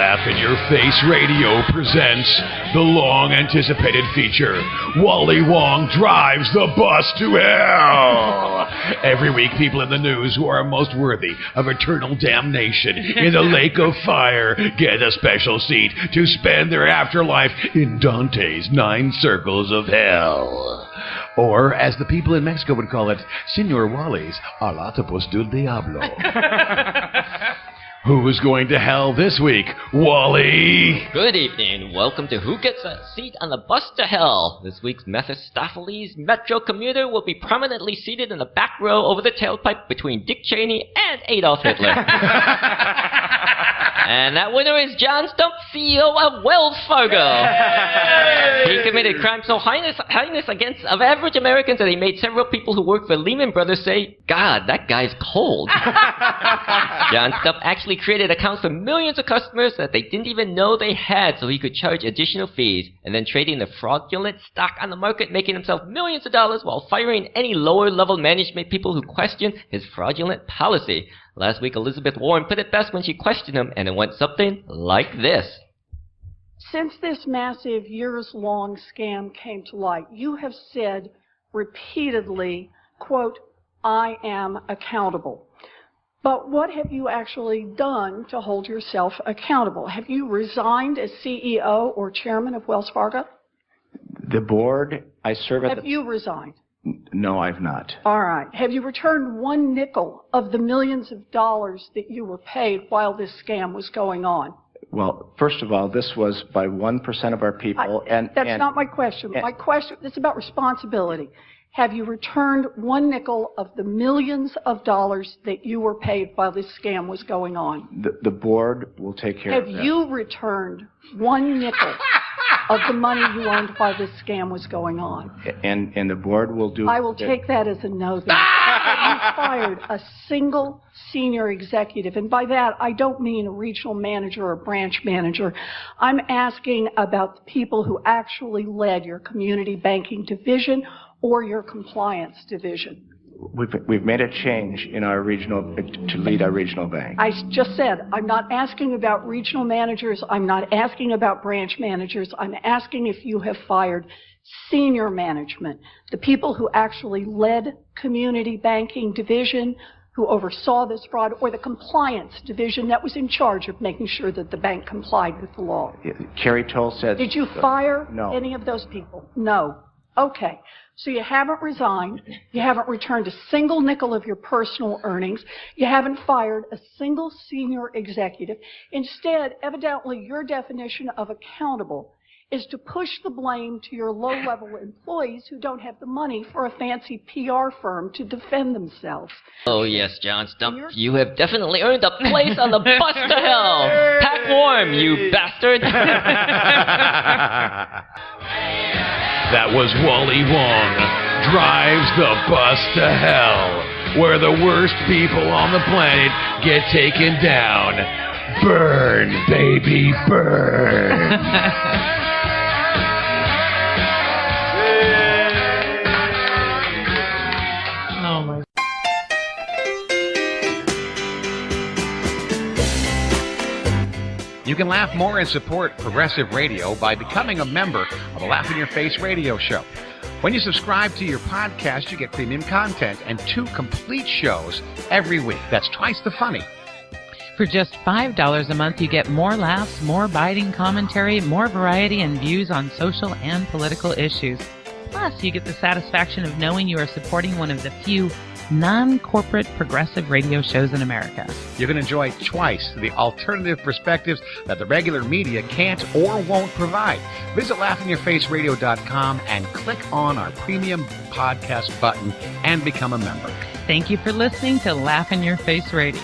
Laugh in Your Face Radio presents the long-anticipated feature, Wally Wong Drives the Bus to Hell. Every week, people in the news who are most worthy of eternal damnation in the lake of fire get a special seat to spend their afterlife in Dante's 9 circles of hell. Or, as the people in Mexico would call it, Senor Wally's Alatapus del Diablo. Who's going to hell this week, Wally? Good evening. Welcome to Who Gets a Seat on the Bus to Hell. This week's Mephistopheles Metro commuter will be prominently seated in the back row over the tailpipe between Dick Cheney and Adolf Hitler. And that winner is John Stump, CEO of Wells Fargo. He committed crimes so heinous against of average Americans that he made several people who work for Lehman Brothers say, God, that guy's cold. John Stump actually created accounts for millions of customers that they didn't even know they had so he could charge additional fees, and then trading the fraudulent stock on the market, making himself millions of dollars while firing any lower-level management people who questioned his fraudulent policy. Last week, Elizabeth Warren put it best when she questioned him, and it went something like this. Since this massive years-long scam came to light, you have said repeatedly, quote, I am accountable. But what have you actually done to hold yourself accountable? Have you resigned as CEO or chairman of Wells Fargo? The board, I serve at Have you resigned? No, I've not. All right. Have you returned one nickel of the millions of dollars that you were paid while this scam was going on? Well, first of all, this was by 1% of our people. That's not my question. My question is about responsibility. Have you returned one nickel of the millions of dollars that you were paid while this scam was going on? The board will take care of that. Have you returned one nickel of the money you earned while this scam was going on? And the board will do... I will take that as a no then. You fired a single senior executive, and by that I don't mean a regional manager or branch manager. I'm asking about the people who actually led your community banking division or your compliance division. We've made a change in our regional, to lead our regional bank. I just said, I'm not asking about regional managers. I'm not asking about branch managers. I'm asking if you have fired senior management, the people who actually led community banking division, who oversaw this fraud, or the compliance division that was in charge of making sure that the bank complied with the law. Carrie Toll said... Did you fire No. any of those people? No. Okay. So you haven't resigned, you haven't returned a single nickel of your personal earnings, you haven't fired a single senior executive. Instead, evidently, your definition of accountable is to push the blame to your low-level employees who don't have the money for a fancy PR firm to defend themselves. Oh yes, John Stump, you have definitely earned a place on the bus to hell. Pack warm, you bastard. That was Wally Wong Drives the Bus to Hell, where the worst people on the planet get taken down. Burn, baby, burn. You can laugh more and support progressive radio by becoming a member of the Laugh in Your Face radio show. When you subscribe to your podcast, you get premium content and 2 complete shows every week. That's twice the funny. For just $5 a month, you get more laughs, more biting commentary, more variety and views on social and political issues. Plus, you get the satisfaction of knowing you are supporting one of the few non-corporate progressive radio shows in America. You can enjoy twice the alternative perspectives that the regular media can't or won't provide. Visit laughinyourfaceradio.com and click on our premium podcast button and become a member. Thank you for listening to Laugh in Your Face Radio.